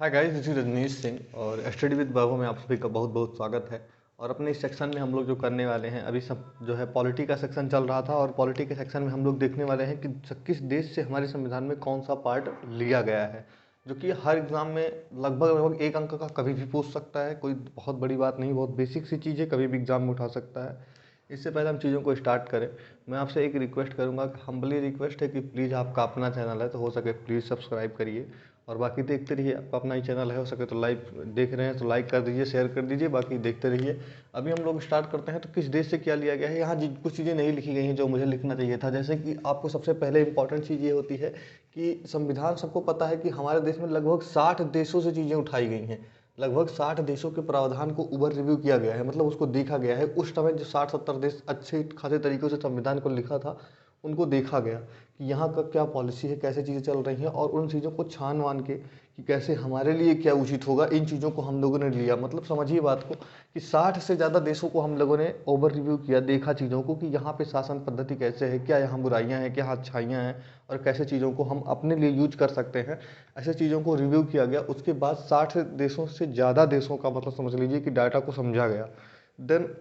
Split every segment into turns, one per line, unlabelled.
Hi guys, this is Rajnish Singh और study with बाबू में आप सभी का बहुत बहुत स्वागत है। और अपने इस सेक्शन में हम लोग जो करने वाले हैं, अभी सब जो है पॉलिटी का सेक्शन चल रहा था और पॉलिटी के सेक्शन में हम लोग देखने वाले हैं कि किस देश से हमारे संविधान में कौन सा पार्ट लिया गया है, जो कि हर एग्जाम में लगभग लगभग एक अंक का कभी भी पूछ सकता है। कोई बहुत बड़ी बात नहीं, बहुत बेसिक सी चीज़ है, कभी भी एग्जाम में उठा सकता है। इससे पहले हम चीज़ों को स्टार्ट करें, मैं आपसे एक रिक्वेस्ट करूंगा, हम्बली रिक्वेस्ट है कि प्लीज़ आपका अपना चैनल है तो हो सके प्लीज़ सब्सक्राइब करिए और बाकी देखते रहिए। आपका अपना ही चैनल है, हो सके तो लाइव देख रहे हैं तो लाइक कर दीजिए, शेयर कर दीजिए, बाकी देखते रहिए। अभी हम लोग स्टार्ट करते हैं। तो किस देश से क्या लिया गया है, यहाँ कुछ चीज़ें नहीं लिखी गई हैं जो मुझे लिखना चाहिए था। जैसे कि आपको सबसे पहले इंपॉर्टेंट चीज़ ये होती है कि संविधान, सबको पता है कि हमारे देश में लगभग 60 देशों से चीज़ें उठाई गई हैं। लगभग 60 देशों के प्रावधान को ओवर रिव्यू किया गया है, मतलब उसको देखा गया है। उस समय जो 60-70 देश अच्छे खासे तरीक़ों से संविधान को लिखा था, उनको देखा गया कि यहाँ का क्या पॉलिसी है, कैसे चीज़ें चल रही हैं, और उन चीज़ों को छान वान के कि कैसे हमारे लिए क्या उचित होगा, इन चीज़ों को हम लोगों ने लिया। मतलब समझिए बात को कि 60 से ज़्यादा देशों को हम लोगों ने ओवर रिव्यू किया, देखा चीज़ों को कि यहाँ पे शासन पद्धति कैसे है, क्या यहाँ बुराइयाँ हैं, क्या अच्छाइयाँ हैं, और कैसे चीज़ों को हम अपने लिए यूज कर सकते हैं। ऐसे चीज़ों को रिव्यू किया गया। उसके बाद 60 देशों से ज़्यादा देशों का मतलब समझ लीजिए कि डाटा को समझा गया। देन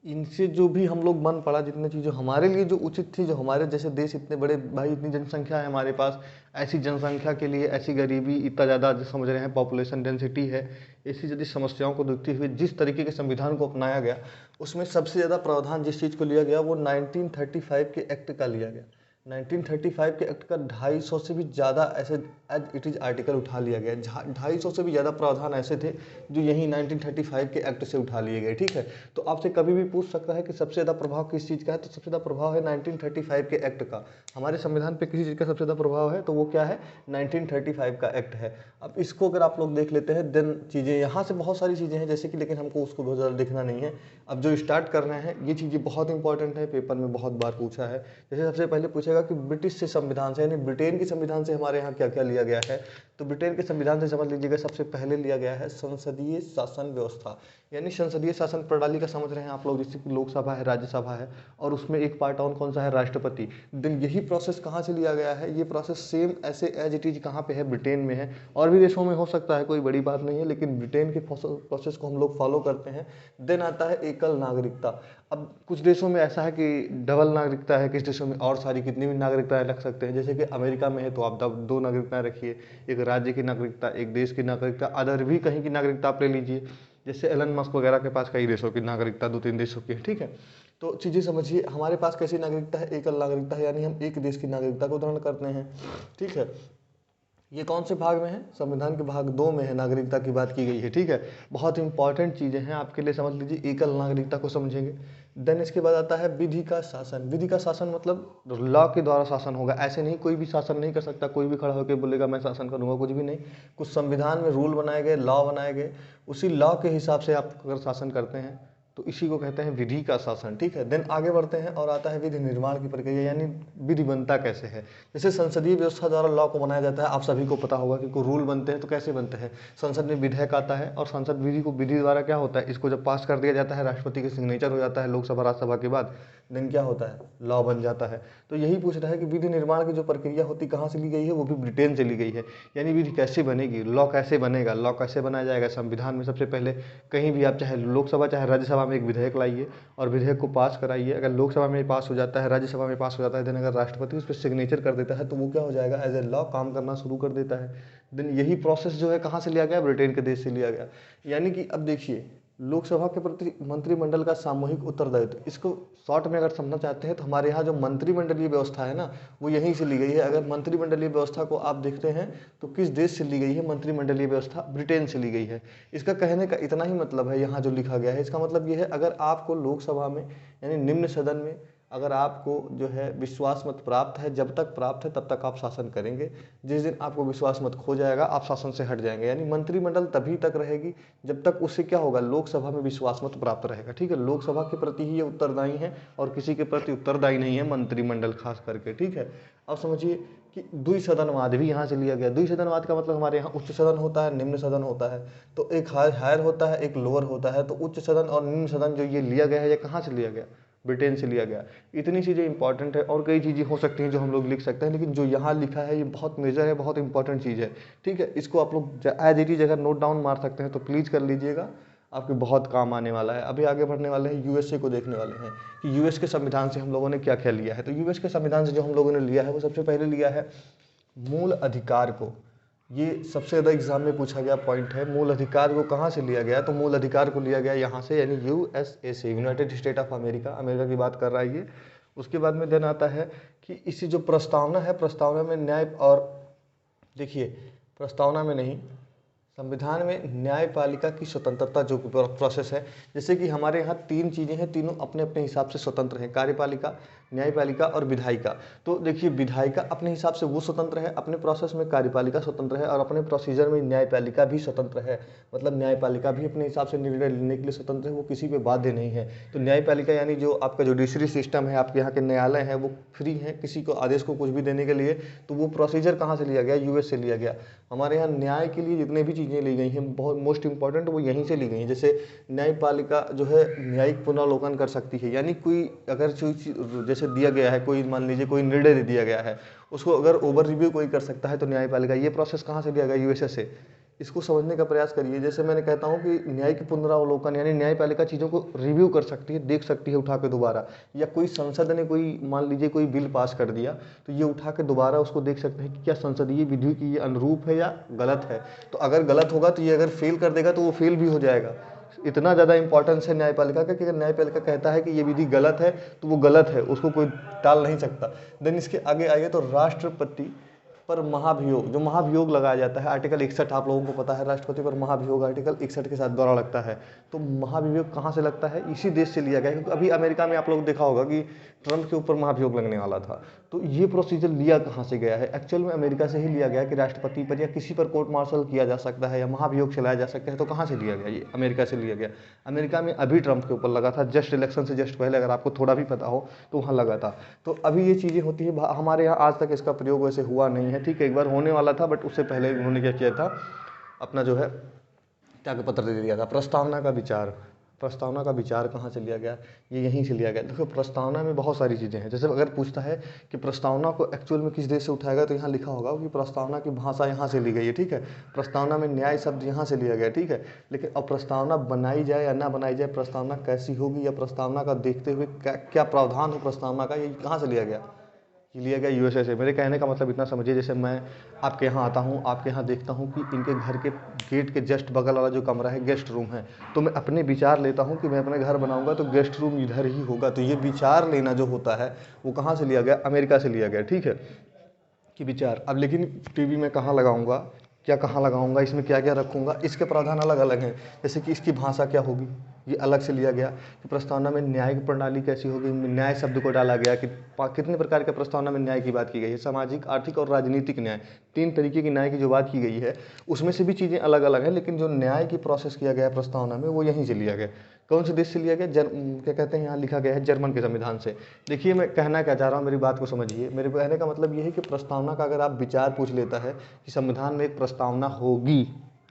इनसे जो भी हम लोग मन पड़ा, जितनी चीज़ें हमारे लिए जो उचित थी, जो हमारे जैसे देश इतने बड़े, भाई इतनी जनसंख्या है हमारे पास, ऐसी जनसंख्या के लिए ऐसी गरीबी, इतना ज़्यादा जो समझ रहे हैं पॉपुलेशन डेंसिटी है, ऐसी यदि समस्याओं को देखते हुए जिस तरीके के संविधान को अपनाया गया, उसमें सबसे ज़्यादा प्रावधान जिस चीज़ को लिया गया वो 1935 के एक्ट का लिया गया। 1935 के एक्ट का 250 से भी ज़्यादा ऐसे एज इट इज़ आर्टिकल उठा लिया गया। 250 से भी ज़्यादा प्रावधान ऐसे थे जो यही 1935 के एक्ट से उठा लिए गए। ठीक है, तो आपसे कभी भी पूछ सकता है कि सबसे ज़्यादा प्रभाव किस चीज़ का है, तो सबसे ज़्यादा प्रभाव है 1935 के एक्ट का। हमारे संविधान पे किसी चीज़ का सबसे ज़्यादा प्रभाव है तो वो क्या है, 1935 का एक्ट है। अब इसको अगर आप लोग देख लेते हैं, देन चीज़ें यहाँ से बहुत सारी चीज़ें हैं जैसे कि, लेकिन हमको उसको बहुत ज़्यादा देखना नहीं है। अब जो स्टार्ट करना है, ये चीज़ें बहुत इंपॉर्टेंट है, पेपर में बहुत बार पूछा है। जैसे सबसे पहले पूछेगा कि ब्रिटिश से संविधान से, यानी ब्रिटेन के संविधान से हमारे यहाँ क्या क्या लिया गया है। तो ब्रिटेन के संविधान से समझ लीजिएगा, सबसे पहले लिया गया है संसदीय शासन व्यवस्था। यानी संसदीय शासन प्रणाली का समझ रहे हैं आप लोग, जैसे कि लोकसभा है, राज्यसभा है, और उसमें एक पार्ट और कौन सा है, राष्ट्रपति। देन यही प्रोसेस कहाँ से लिया गया है, ये प्रोसेस सेम ऐसे एज इट इज कहाँ पे है, ब्रिटेन में है। और भी देशों में हो सकता है, कोई बड़ी बात नहीं है, लेकिन ब्रिटेन के प्रोसेस को हम लोग फॉलो करते हैं। देन आता है एकल नागरिकता। अब कुछ देशों में ऐसा है कि डबल नागरिकता है, किस देशों में और सारी कितनी भी नागरिकताएं रख सकते हैं। जैसे कि अमेरिका में है तो आप दो नागरिकताएं रखिए, एक राज्य की नागरिकता, एक देश की नागरिकता, अदर भी कहीं की नागरिकता आप ले लीजिए। जैसे एलन मस्क वगैरह के पास कई देशों की नागरिकता, 2-3 देशों की है। ठीक है, तो चीज़ें समझिए, हमारे पास कैसी नागरिकता है, एकल नागरिकता है, यानी हम एक देश की नागरिकता को धारण करते हैं। ठीक है, ये कौन से भाग में है, संविधान के भाग 2 में है, नागरिकता की बात की गई है। ठीक है, बहुत इंपॉर्टेंट चीज़ें हैं आपके लिए, समझ लीजिए, एकल नागरिकता को समझेंगे। देन इसके बाद आता है विधि का शासन। विधि का शासन मतलब लॉ के द्वारा शासन होगा। ऐसे नहीं, कोई भी शासन नहीं कर सकता, कोई भी खड़ा होकर बोलेगा मैं शासन करूंगा, कुछ भी नहीं। कुछ संविधान में रूल बनाए गए, लॉ बनाए गए, उसी लॉ के हिसाब से आप अगर शासन करते हैं तो इसी को कहते हैं विधि का शासन। ठीक है, देन आगे बढ़ते हैं और आता है विधि निर्माण की प्रक्रिया, यानी विधि बनता कैसे है। जैसे संसदीय व्यवस्था द्वारा लॉ को बनाया जाता है, आप सभी को पता होगा कि कोई रूल बनते हैं तो कैसे बनते हैं, संसद में विधेयक आता है और संसद विधि को, विधि द्वारा क्या होता है, इसको जब पास कर दिया जाता है, राष्ट्रपति के सिग्नेचर हो जाता है लोकसभा राज्यसभा के बाद, देन क्या होता है, लॉ बन जाता है। तो यही पूछ रहा है कि विधि निर्माण की जो प्रक्रिया होती कहाँ से ली गई है, वो भी ब्रिटेन से ली गई है। यानी विधि कैसे बनेगी, लॉ कैसे बनेगा, लॉ कैसे बनाया जाएगा। संविधान में सबसे पहले कहीं भी आप चाहे लोकसभा चाहे राज्यसभा में एक विधेयक लाइए और विधेयक को पास कराइए। अगर लोकसभा में पास हो जाता है, राज्यसभा में पास हो जाता है, देन अगर राष्ट्रपति उस पर सिग्नेचर कर देता है तो वो क्या हो जाएगा, एज ए लॉ काम करना शुरू कर देता है। देन यही प्रोसेस जो है कहाँ से लिया गया, ब्रिटेन के देश से लिया गया। यानी कि अब देखिए, लोकसभा के प्रति मंत्रिमंडल का सामूहिक उत्तरदायित्व, इसको शॉर्ट में अगर समझना चाहते हैं तो हमारे यहाँ जो मंत्रिमंडलीय व्यवस्था है ना, वो यहीं से ली गई है। अगर मंत्रिमंडलीय व्यवस्था को आप देखते हैं तो किस देश से ली गई है मंत्रिमंडलीय व्यवस्था, ब्रिटेन से ली गई है। इसका कहने का इतना ही मतलब है, यहाँ जो लिखा गया है इसका मतलब ये है, अगर आपको लोकसभा में यानी निम्न सदन में अगर आपको जो है विश्वास मत प्राप्त है, जब तक प्राप्त है तब तक आप शासन करेंगे। जिस दिन आपको विश्वास मत खो जाएगा आप शासन से हट जाएंगे। यानी मंत्रिमंडल तभी तक रहेगी जब तक उससे क्या होगा, लोकसभा में विश्वास मत प्राप्त रहेगा। ठीक है, लोकसभा के प्रति ही ये उत्तरदायी है और किसी के प्रति उत्तरदायी नहीं है मंत्रिमंडल खास करके। ठीक है, अब समझिए कि द्विसदनवाद भी यहाँ से लिया गया। द्विसदनवाद का मतलब हमारे यहाँ उच्च सदन होता है, निम्न सदन होता है। तो एक हायर होता है, एक लोअर होता है। तो उच्च सदन और निम्न सदन जो ये लिया गया है, ये कहाँ से लिया गया, ब्रिटेन से लिया गया। इतनी चीज़ें इंपॉर्टेंट है और कई चीज़ें हो सकती हैं जो हम लोग लिख सकते हैं, लेकिन जो यहाँ लिखा है ये बहुत मेजर है, बहुत इंपॉर्टेंट चीज़ है। ठीक है, इसको आप लोग एज इट इज अगर नोट डाउन मार सकते हैं तो प्लीज़ कर लीजिएगा, आपके बहुत काम आने वाला है। अभी आगे बढ़ने वाले हैं, यूएसए को देखने वाले हैं कि यूएस के संविधान से हम लोगों ने क्या क्या लिया है। तो यूएस के संविधान से जो हम लोगों ने लिया है वो सबसे पहले लिया है मूल अधिकार को। ये सबसे ज़्यादा एग्जाम में पूछा गया पॉइंट है। मूल अधिकार को कहाँ से लिया गया? तो मूल अधिकार को लिया गया यहाँ से, यानी यूएसए से, United state of America, America की बात कर रहा है ये। उसके बाद में देन आता है कि इसी जो प्रस्तावना है, प्रस्तावना में न्याय और देखिए, प्रस्तावना में नहीं, संविधान में न्यायपालिका की स्वतंत्रता जो प्रोसेस है, जैसे कि हमारे यहाँ तीन चीज़ें हैं, तीनों अपने अपने हिसाब से स्वतंत्र हैं, कार्यपालिका, न्यायपालिका और विधायिका। तो देखिए, विधायिका अपने हिसाब से वो स्वतंत्र है, अपने प्रोसेस में कार्यपालिका स्वतंत्र है और अपने प्रोसीजर में न्यायपालिका भी स्वतंत्र है। मतलब न्यायपालिका भी अपने हिसाब से निर्णय लेने के लिए स्वतंत्र है, वो किसी पे बाध्य नहीं है। तो न्यायपालिका यानी जो आपका जुडिशरी सिस्टम है, आपके यहाँ के न्यायालय हैं, वो फ्री हैं किसी को आदेश को कुछ भी देने के लिए। तो वो प्रोसीजर कहाँ से लिया गया? यूएस से लिया गया। हमारे यहाँ न्याय के लिए जितने भी चीज़ें ली गई हैं, बहुत मोस्ट इंपॉर्टेंट वो यहीं से ली गई हैं। जैसे न्यायपालिका जो है न्यायिक पुनरावलोकन कर सकती है, यानी कोई अगर जैसे दिया गया है, कोई मान लीजिए कोई निर्णय दे दिया गया है, उसको अगर ओवर रिव्यू कोई कर सकता है तो न्यायपालिका। ये प्रोसेस कहाँ से लिया गया? यूएसए से। इसको समझने का प्रयास करिए। जैसे मैंने कहता हूँ कि न्यायिक पुनरावलोकन यानी न्यायपालिका चीज़ों को रिव्यू कर सकती है, देख सकती है उठा के दोबारा, या कोई संसद ने कोई मान लीजिए कोई बिल पास कर दिया तो ये उठा के दोबारा उसको देख सकते हैं कि क्या संसदीय विधि की ये अनुरूप है या गलत है। तो अगर गलत होगा तो ये अगर फेल कर देगा तो वो फेल भी हो जाएगा। इतना ज़्यादा इंपॉर्टेंस है न्यायपालिका का कि अगर न्यायपालिका कहता है कि ये विधि गलत है तो वो गलत है, उसको कोई टाल नहीं सकता। देन इसके आगे आइए तो राष्ट्रपति पर महाभियोग, जो महाभियोग लगाया जाता है, आर्टिकल 61 आप लोगों को पता है, राष्ट्रपति पर महाभियोग आर्टिकल 61 के साथ द्वारा लगता है। तो महाभियोग कहाँ से लगता है? इसी देश से लिया गया है, क्योंकि अभी अमेरिका में आप लोग देखा होगा कि ट्रंप के ऊपर महाभियोग लगने वाला था। तो ये प्रोसीजर लिया कहाँ से गया है? एक्चुअल में अमेरिका से ही लिया गया कि राष्ट्रपति पर या किसी पर कोर्ट मार्शल किया जा सकता है या महाभियोग चलाया जा सकता है। तो कहाँ से लिया गया? ये अमेरिका से लिया गया। अमेरिका में अभी ट्रंप के ऊपर लगा था, जस्ट इलेक्शन से जस्ट पहले, अगर आपको थोड़ा भी पता हो तो वहाँ लगा था। तो अभी ये चीज़ें होती है, हमारे यहाँ आज तक इसका प्रयोग वैसे हुआ नहीं है। ठीक है, एक बार होने वाला था, बट उससे पहले उन्होंने क्या किया था, अपना जो है त्याग पत्र दे दिया था। प्रस्तावना का विचार, प्रस्तावना का विचार कहाँ से लिया गया? ये यहीं से लिया गया। देखो, प्रस्तावना में बहुत सारी चीज़ें हैं। जैसे अगर पूछता है कि प्रस्तावना को एक्चुअल में किस देश से उठाया गया, तो यहाँ लिखा होगा कि प्रस्तावना की भाषा यहाँ से ली गई है। ठीक है, प्रस्तावना में न्याय शब्द यहाँ से लिया गया। ठीक है, लेकिन अब प्रस्तावना बनाई जाए या ना बनाई जाए, प्रस्तावना कैसी होगी या प्रस्तावना का देखते हुए क्या प्रावधान हो प्रस्तावना का, ये कहाँ से लिया गया? ये लिया गया यूएसए से। मेरे कहने का मतलब इतना समझिए, जैसे मैं आपके यहाँ आता हूँ, आपके यहाँ देखता हूँ कि इनके घर के गेट के जस्ट बगल वाला जो कमरा है गेस्ट रूम है, तो मैं अपने विचार लेता हूँ कि मैं अपने घर बनाऊँगा तो गेस्ट रूम इधर ही होगा। तो ये विचार लेना जो होता है वो कहाँ से लिया गया? अमेरिका से लिया गया। ठीक है, कि विचार। अब लेकिन टीवी में कहाँ लगाऊंगा, क्या कहाँ लगाऊंगा, इसमें क्या क्या रखूंगा, इसके प्रावधान अलग अलग हैं। जैसे कि इसकी भाषा क्या होगी, ये अलग से लिया गया। कि प्रस्तावना में न्यायिक प्रणाली कैसी होगी, न्याय शब्द को डाला गया कि कितने प्रकार के प्रस्तावना में न्याय की बात की गई है। सामाजिक, आर्थिक और राजनीतिक न्याय, तीन तरीके की न्याय की जो बात की गई है, उसमें से भी चीज़ें अलग अलग हैं, लेकिन जो न्याय की प्रोसेस किया गया है प्रस्तावना में वो यहीं से लिया गया। कौन से देश से लिया गया? क्या कहते हैं, यहाँ लिखा गया है जर्मन के संविधान से। देखिए, मैं कहना क्या चाह रहा हूँ, मेरी बात को समझिए। मेरे कहने का मतलब ये है कि प्रस्तावना का अगर आप विचार पूछ लेता है कि संविधान में एक प्रस्तावना होगी,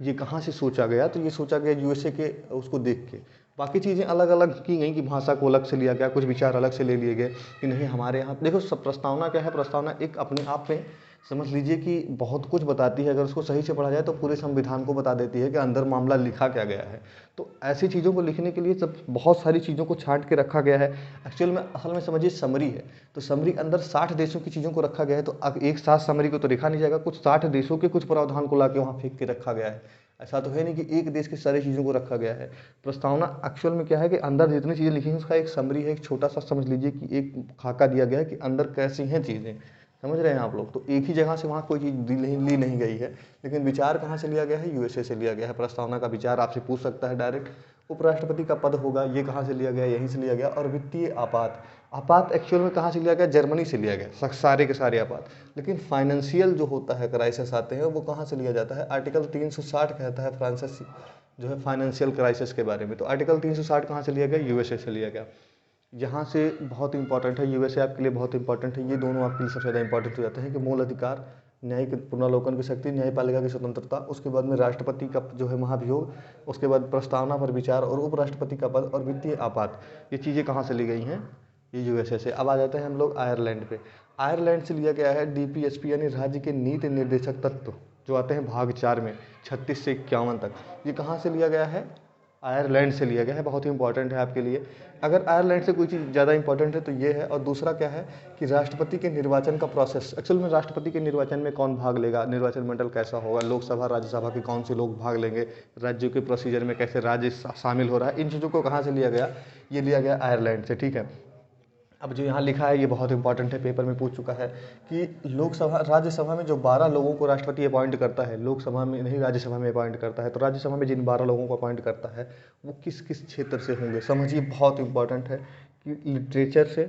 ये कहाँ से सोचा गया, तो ये सोचा गया यूएसए के उसको देख के। बाकी चीज़ें अलग अलग की गई कि भाषा को अलग से लिया गया, कुछ विचार अलग से ले लिए गए कि नहीं हमारे यहाँ। देखो, सब प्रस्तावना क्या है, प्रस्तावना एक अपने आप में समझ लीजिए कि बहुत कुछ बताती है। अगर उसको सही से पढ़ा जाए तो पूरे संविधान को बता देती है कि अंदर मामला लिखा क्या गया है। तो ऐसी चीज़ों को लिखने के लिए सब बहुत सारी चीज़ों को छांट के रखा गया है। एक्चुअल में असल में समझिए समरी है, तो समरी अंदर 60 देशों की चीज़ों को रखा गया है। तो अब एक साथ समरी को तो लिखा नहीं जाएगा, कुछ 60 देशों के कुछ प्रावधान को ला के वहाँ फेंक के रखा गया है। ऐसा तो है नहीं कि एक देश की सारी चीज़ों को रखा गया है। प्रस्तावना एक्चुअल में क्या है कि अंदर जितनी चीज़ें लिखी हैं उसका एक समरी है, एक छोटा सा समझ लीजिए कि एक खाका दिया गया है कि अंदर कैसी हैं चीज़ें। समझ रहे हैं आप लोग? तो एक ही जगह से वहाँ कोई चीज़ ली नहीं गई है। लेकिन विचार कहाँ से लिया गया है? यूएसए से लिया गया है। प्रस्तावना का विचार आपसे पूछ सकता है डायरेक्ट। उपराष्ट्रपति का पद होगा, ये कहाँ से लिया गया? यहीं से लिया गया। और वित्तीय आपात, आपात एक्चुअल में कहाँ से लिया गया? जर्मनी से लिया गया, सारे के सारे आपात। लेकिन फाइनेंशियल जो होता है क्राइसिस आते हैं वो कहाँ से लिया जाता है? आर्टिकल 360 कहता है फ्रांसिस जो है फाइनेंशियल क्राइसिस के बारे में। तो आर्टिकल 360 कहाँ से लिया गया? यूएसए से लिया गया। यहाँ से बहुत इंपॉर्टेंट है, यूएसए आपके लिए बहुत इंपॉर्टेंट है। ये दोनों आपके लिए सबसे ज़्यादा इंपॉर्टेंट हो जाते हैं कि मूल अधिकार न्यायिक पुनरावलोकन की शक्ति, न्यायपालिका की स्वतंत्रता, उसके बाद में राष्ट्रपति का जो है महाभियोग, उसके बाद प्रस्तावना पर विचार और उपराष्ट्रपति का पद और वित्तीय आपात, ये चीज़ें कहाँ से ली गई हैं? ये यूएसए से। अब आ जाते हैं हम लोग आयरलैंड पे। आयरलैंड से लिया गया है डीपीएसपी यानी राज्य के नीति निर्देशक तत्व जो आते हैं भाग 4 में 36 से 51 तक। ये कहाँ से लिया गया है? आयरलैंड से लिया गया है। बहुत ही इंपॉर्टेंट है आपके लिए। अगर आयरलैंड से कोई चीज़ ज़्यादा इंपॉर्टेंट है तो ये है। और दूसरा क्या है कि राष्ट्रपति के निर्वाचन का प्रोसेस, एक्चुअल में राष्ट्रपति के निर्वाचन में कौन भाग लेगा, निर्वाचन मंडल कैसा होगा, लोकसभा राज्यसभा के कौन से लोग भाग लेंगे, राज्यों के प्रोसीजर में कैसे राज्य शामिल हो रहा है, इन चीज़ों को कहाँ से लिया गया? ये लिया गया आयरलैंड से, ठीक है। अब जो यहाँ लिखा है ये बहुत इंपॉर्टेंट है, पेपर में पूछ चुका है कि लोकसभा राज्यसभा में जो 12 लोगों को राष्ट्रपति अपॉइंट करता है, लोकसभा में नहीं राज्यसभा में अपॉइंट करता है, तो राज्यसभा में जिन 12 लोगों को अपॉइंट करता है वो किस किस क्षेत्र से होंगे? समझिए, बहुत इंपॉर्टेंट है कि लिटरेचर से,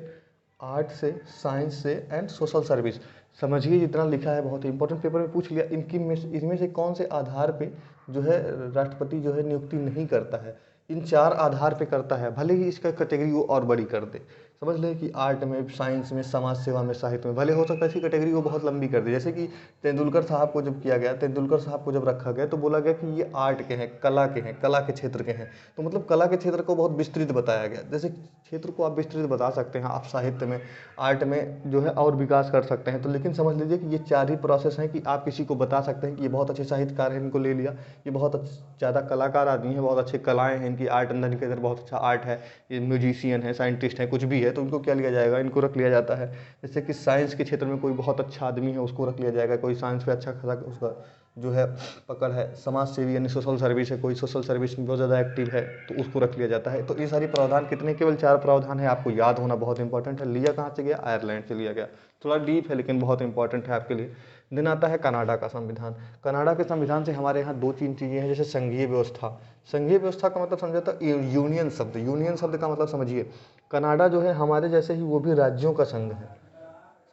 आर्ट से, साइंस से एंड सोशल सर्विस। समझिए जितना लिखा है बहुत इंपॉर्टेंट, पेपर में पूछ लिया। इनमें से कौन से आधार पे जो है राष्ट्रपति जो है नियुक्ति नहीं करता है? इन 4 आधार पे करता है, भले ही इसका कैटेगरी वो और बड़ी कर दे। समझ लें कि आर्ट में, साइंस में, समाज सेवा में, साहित्य में, भले हो सकता है इसकी कैटेगरी को बहुत लंबी कर दे। जैसे कि तेंदुलकर साहब को जब किया गया, तेंदुलकर साहब को जब रखा गया तो बोला गया कि ये आर्ट के हैं, कला के हैं, कला के क्षेत्र के हैं। तो मतलब कला के क्षेत्र को बहुत विस्तृत बताया गया। जैसे क्षेत्र को आप विस्तृत बता सकते हैं, आप साहित्य में, आर्ट में जो है और विकास कर सकते हैं। तो लेकिन समझ लीजिए कि ये 4 ही प्रोसेस हैं कि आप किसी को बता सकते हैं कि ये बहुत अच्छे साहित्यकार हैं, इनको ले लिया, ये बहुत ज़्यादा कलाकार आदमी है, बहुत अच्छे कलाएँ हैं इनकी, आर्ट अंदर के अंदर बहुत अच्छा आर्ट है, ये म्यूजिशियन है, साइंटिस्ट है, कुछ भी है, तो इनको क्या लिया जाएगा? इनको रख लिया जाता है। जैसे कि साइंस के क्षेत्र में कोई बहुत अच्छा आदमी है, उसको रख लिया जाएगा। कोई साइंस पे अच्छा खासा उसका जो है पकड़ है, समाज सेवी यानी सोशल सर्विस है, कोई सोशल सर्विस में बहुत ज़्यादा एक्टिव है तो उसको रख लिया जाता है। तो ये सारी प्रावधान कितने? केवल 4 प्रावधान है, आपको याद होना बहुत इंपॉर्टेंट है। लिया कहाँ से गया? आयरलैंड से लिया गया। थोड़ा डीप है लेकिन बहुत इंपॉर्टेंट है आपके लिए। दिन आता है कनाडा का संविधान। कनाडा के संविधान से हमारे यहाँ 2-3 चीज़ें हैं, जैसे संघीय व्यवस्था। संघीय व्यवस्था का मतलब समझा था यूनियन शब्द। यूनियन शब्द का मतलब समझिए, कनाडा जो है हमारे जैसे ही वो भी राज्यों का संघ है।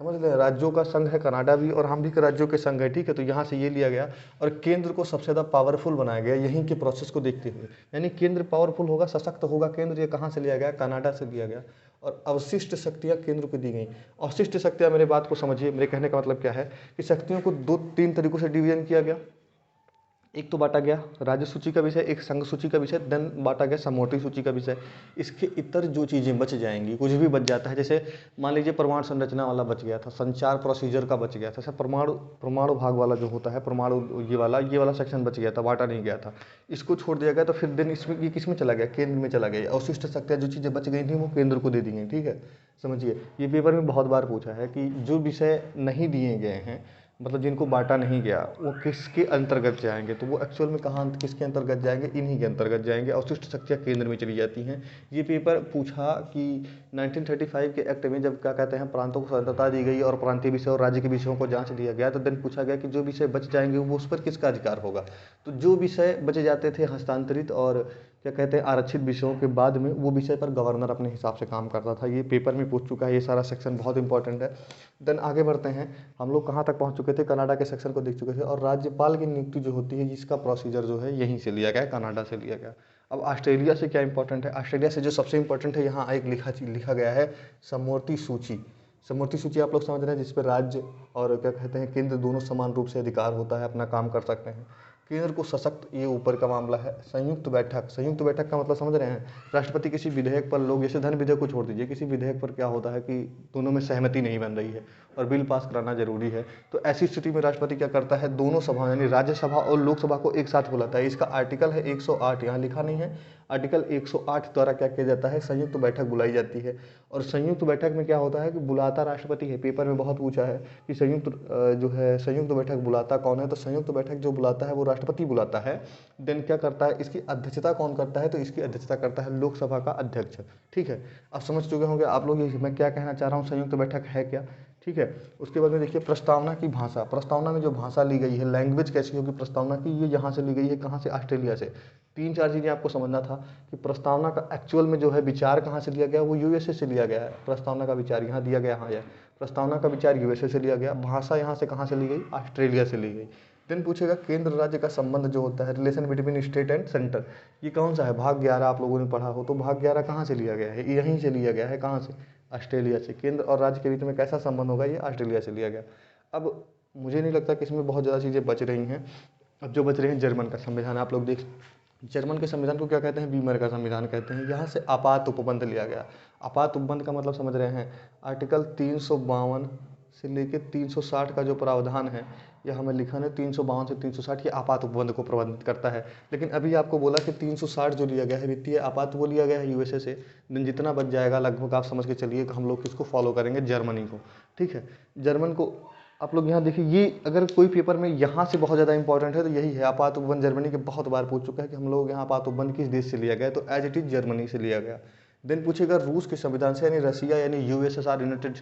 समझ लें, राज्यों का संघ है कनाडा भी, और हम भी राज्यों के संघ है, ठीक है। तो यहाँ से ये लिया गया। और केंद्र को सबसे ज़्यादा पावरफुल बनाया गया यहीं के प्रोसेस को देखते हुए, यानी केंद्र पावरफुल होगा, सशक्त होगा केंद्र। ये कहाँ से लिया गया? कनाडा से लिया गया। और अवशिष्ट शक्तियाँ केंद्र को दी गई। अवशिष्ट शक्तियाँ, मेरे बात को समझिए, मेरे कहने का मतलब क्या है कि शक्तियों को 2-3 तरीकों से डिवीजन किया गया। एक तो बांटा गया राज्य सूची का विषय, एक संघ सूची का विषय, देन बांटा गया समवर्ती सूची का विषय। इसके इतर जो चीज़ें बच जाएंगी, कुछ भी बच जाता है, जैसे मान लीजिए परमाणु संरचना वाला बच गया था, संचार प्रोसीजर का बच गया था, जैसे परमाणु परमाणु भाग वाला जो होता है, परमाणु ये वाला सेक्शन बच गया था, बांटा नहीं गया था, इसको छोड़ दिया गया। तो फिर देन इसमें ये किस में चला गया? केंद्र में चला गया। अवशिष्ट शक्तियाँ जो चीज़ें बच गई थी वो केंद्र को दे दी गई, ठीक है। समझिए, ये पेपर में बहुत बार पूछा है कि जो विषय नहीं दिए गए हैं, मतलब जिनको बांटा नहीं गया, वो किसके अंतर्गत जाएंगे? तो वो एक्चुअल में कहाँ किसके अंतर्गत जाएंगे? इन्हीं के अंतर्गत जाएंगे। अवशिष्ट शक्तियाँ केंद्र में चली जाती हैं। ये पेपर पूछा कि 1935 के एक्ट में जब क्या कहते हैं प्रांतों को स्वतंत्रता दी गई और प्रांतीय विषय और राज्य के विषयों को जांच लिया गया, तो देन पूछा गया कि जो विषय बच जाएंगे वो उस पर किसका अधिकार होगा? तो जो विषय बचे जाते थे हस्तांतरित और क्या कहते हैं आरक्षित विषयों के बाद में, वो विषय पर गवर्नर अपने हिसाब से काम करता था। ये पेपर में पूछ चुका है, ये सारा सेक्शन बहुत इंपॉर्टेंट है। देन आगे बढ़ते हैं। हम लोग कहाँ तक पहुँच चुके थे? कनाडा के सेक्शन को देख चुके थे। और राज्यपाल की नियुक्ति जो होती है, जिसका प्रोसीजर जो है यहीं से लिया गया, कनाडा से लिया गया। अब ऑस्ट्रेलिया से क्या इंपॉर्टेंट है? ऑस्ट्रेलिया से जो सबसे इंपॉर्टेंट है, यहाँ एक लिखा गया है समवर्ती सूची। समवर्ती सूची आप लोग समझ रहे हैं, जिस पर राज्य और क्या कहते हैं केंद्र दोनों समान रूप से अधिकार होता है, अपना काम कर सकते हैं। केंद्र को सशक्त, ये ऊपर का मामला है। संयुक्त बैठक, संयुक्त बैठक का मतलब समझ रहे हैं? राष्ट्रपति किसी विधेयक पर, लोग जैसे धन विधेयक को छोड़ दीजिए, किसी विधेयक पर क्या होता है कि दोनों में सहमति नहीं बन रही है और बिल पास कराना जरूरी है, तो ऐसी स्थिति में राष्ट्रपति क्या करता है? दोनों सभा यानी राज्यसभा और लोकसभा को एक साथ बुलाता है। इसका आर्टिकल है 108, यहाँ लिखा नहीं है। आर्टिकल 108 द्वारा क्या किया जाता है? संयुक्त बैठक बुलाई जाती है। और संयुक्त बैठक में क्या होता है कि बुलाता राष्ट्रपति है। पेपर में बहुत पूछा है कि जो है संयुक्त बैठक बुलाता कौन है? तो संयुक्त बैठक जो बुलाता है वो राष्ट्रपति बुलाता है। देन क्या करता है? इसकी अध्यक्षता कौन करता है? तो इसकी अध्यक्षता करता है लोकसभा का अध्यक्ष, ठीक है। अब समझ चुके होंगे आप लोग मैं क्या कहना चाह रहा हूँ, संयुक्त बैठक है क्या, ठीक है। उसके बाद में देखिए प्रस्तावना की भाषा। प्रस्तावना में जो भाषा ली गई है, लैंग्वेज कैसी होगी प्रस्तावना की, ये यहाँ से ली गई है। कहाँ से? ऑस्ट्रेलिया से। 3-4 चीज़ें आपको समझना था कि प्रस्तावना का एक्चुअल में जो है विचार कहाँ से लिया गया, वो यूएसए से लिया गया है। प्रस्तावना का विचार यहाँ दिया गया, यहाँ है प्रस्तावना का विचार यूएसए से लिया गया। भाषा यहाँ से कहाँ से ली गई? ऑस्ट्रेलिया से ली गई। देन पूछेगा केंद्र राज्य का संबंध जो होता है, relation between state and centre, ये कौन सा है? भाग 11 आप लोगों ने पढ़ा हो, तो भाग 11 कहाँ से लिया गया है? यहीं से लिया गया है। कहाँ से? ऑस्ट्रेलिया से। केंद्र और राज्य के बीच में कैसा संबंध होगा? ये ऑस्ट्रेलिया से लिया गया। अब मुझे नहीं लगता कि इसमें बहुत ज़्यादा चीज़ें बच रही हैं। अब जो बच रही हैं जर्मन का संविधान, आप लोग देख, जर्मन के संविधान को क्या कहते हैं, वीमर का संविधान कहते हैं। यहाँ से आपात उपबंध लिया गया। आपात उपबंध का मतलब समझ रहे हैं, आर्टिकल 352 से लेकर 360 का जो प्रावधान है, यह हमें लिखा है 352 से 360 ये आपात उपबंध को प्रबंधित करता है। लेकिन अभी आपको बोला कि 360 जो लिया गया है वित्तीय आपात, वो लिया गया है यूएसए से। दिन जितना बच जाएगा लगभग आप समझ के चलिए कि हम लोग किसको फॉलो करेंगे, जर्मनी को। ठीक है, जर्मन को आप लोग यहाँ देखिए, ये अगर कोई पेपर में यहाँ से बहुत ज़्यादा इंपॉर्टेंट है तो यही है। आपात उपबंध जर्मनी के बहुत बार पूछ चुका है कि हम लोग यहाँ आपात उपबंध किस देश से लिया गया, तो एज इट इज़ जर्मनी से लिया गया। देन पूछेगा रूस के संविधान से, यानी रसिया यानी यूएसएसआर यूनाइटेड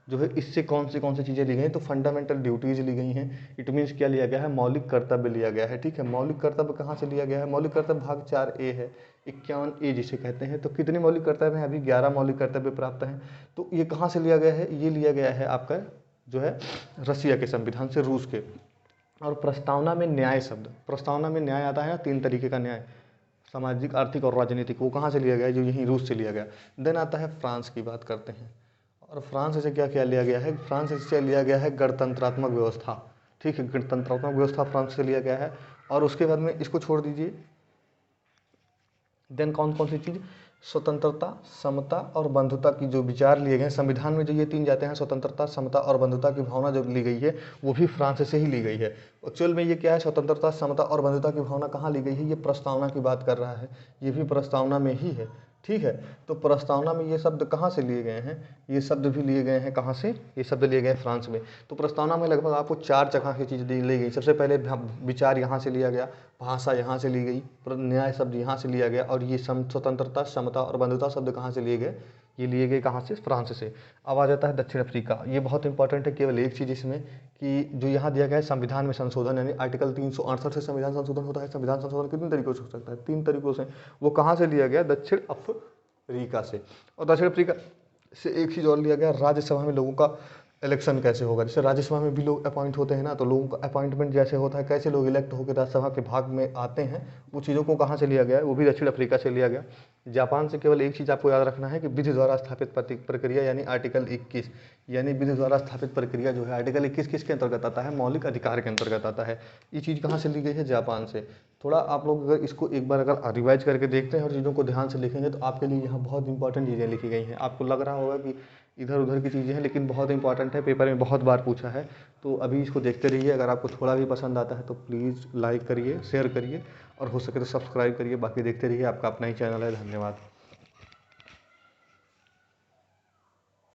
जो है, इससे कौन सी चीज़ें ली गई, तो फंडामेंटल ड्यूटीज़ ली गई हैं। इट मीन्स क्या लिया गया है, मौलिक कर्तव्य लिया गया है। ठीक है, मौलिक कर्तव्य कहाँ से लिया गया है, मौलिक कर्तव्य भाग 4A है, 51A जिसे कहते हैं। तो कितने मौलिक कर्तव्य हैं, अभी 11 मौलिक कर्तव्य प्राप्त हैं। तो ये कहाँ से लिया गया है, ये लिया गया है आपका जो है रसिया के संविधान से, रूस के। और प्रस्तावना में न्याय शब्द, प्रस्तावना में न्याय आता है ना, 3 तरीके का न्याय, सामाजिक, आर्थिक और राजनीतिक, वो कहाँ से लिया गया है, जो यहीं रूस से लिया गया। देन आता है फ्रांस की बात करते हैं, और फ्रांस से क्या क्या लिया गया है, फ्रांस से लिया गया है गणतंत्रात्मक व्यवस्था। ठीक है, गणतंत्रात्मक व्यवस्था फ्रांस से लिया गया है। और उसके बाद में इसको छोड़ दीजिए, देन कौन कौन सी चीज़, स्वतंत्रता, समता और बंधुता की जो विचार लिए गए हैं संविधान में, जो ये 3 जाते हैं, स्वतंत्रता, समता और बंधुता की भावना जो ली गई है, वो भी फ्रांस से ही ली गई है। एक्चुअल में ये क्या है, स्वतंत्रता, समता और बंधुता की भावना कहाँ ली गई है, ये प्रस्तावना की बात कर रहा है, ये भी प्रस्तावना में ही है। ठीक है, तो प्रस्तावना में ये शब्द कहाँ से लिए गए हैं, ये शब्द भी लिए गए हैं कहाँ से, ये शब्द लिए गए हैं फ्रांस में। तो प्रस्तावना में लगभग आपको 4 जगह की चीज़ ली गई। सबसे पहले विचार यहाँ से लिया गया, भाषा यहाँ से ली गई, न्याय शब्द यहाँ से लिया गया, और ये स्वतंत्रता, समता और बंधुता शब्द कहाँ से लिए गए, ये लिए गए कहाँ से, फ्रांस से। अब आ जाता है दक्षिण अफ्रीका। ये बहुत इंपॉर्टेंट है, केवल एक चीज़ इसमें कि जो यहाँ दिया गया है संविधान में संशोधन, यानी आर्टिकल 368 से संविधान संशोधन होता है। संविधान संशोधन कितने तरीकों से हो सकता है, 3 तरीकों से। वो कहाँ से लिया गया, दक्षिण अफ्रीका से। और दक्षिण अफ्रीका से एक चीज़ और लिया गया, राज्यसभा में लोगों का इलेक्शन कैसे होगा। जैसे राज्यसभा में भी लोग अपॉइंट होते हैं ना, तो लोगों का अपॉइंटमेंट जैसे होता है, कैसे लोग इलेक्ट होकर राज्यसभा के भाग में आते हैं, वो चीज़ों को कहाँ से लिया गया है, वो भी दक्षिण अफ्रीका से लिया गया। जापान से केवल एक चीज़ आपको याद रखना है कि विधि द्वारा स्थापित प्रक्रिया, यानी आर्टिकल 21, यानी विधि द्वारा स्थापित प्रक्रिया जो है, आर्टिकल 21 किसके अंतर्गत आता है, मौलिक अधिकार के अंतर्गत आता है। ये चीज़ कहाँ से ली गई है, जापान से। थोड़ा आप लोग अगर इसको एक बार अगर रिवाइज करके देखते हैं और चीज़ों को ध्यान से लिखेंगे, तो आपके लिए यहाँ बहुत इंपॉर्टेंट चीज़ें लिखी गई हैं। आपको लग रहा होगा कि इधर उधर की चीज़ें हैं, लेकिन बहुत इंपॉर्टेंट है, पेपर में बहुत बार पूछा है। तो अभी इसको देखते रहिए। अगर आपको थोड़ा भी पसंद आता है तो प्लीज़ लाइक करिए, शेयर करिए, और हो सके तो सब्सक्राइब करिए। बाकी देखते रहिए, आपका अपना ही चैनल है। धन्यवाद।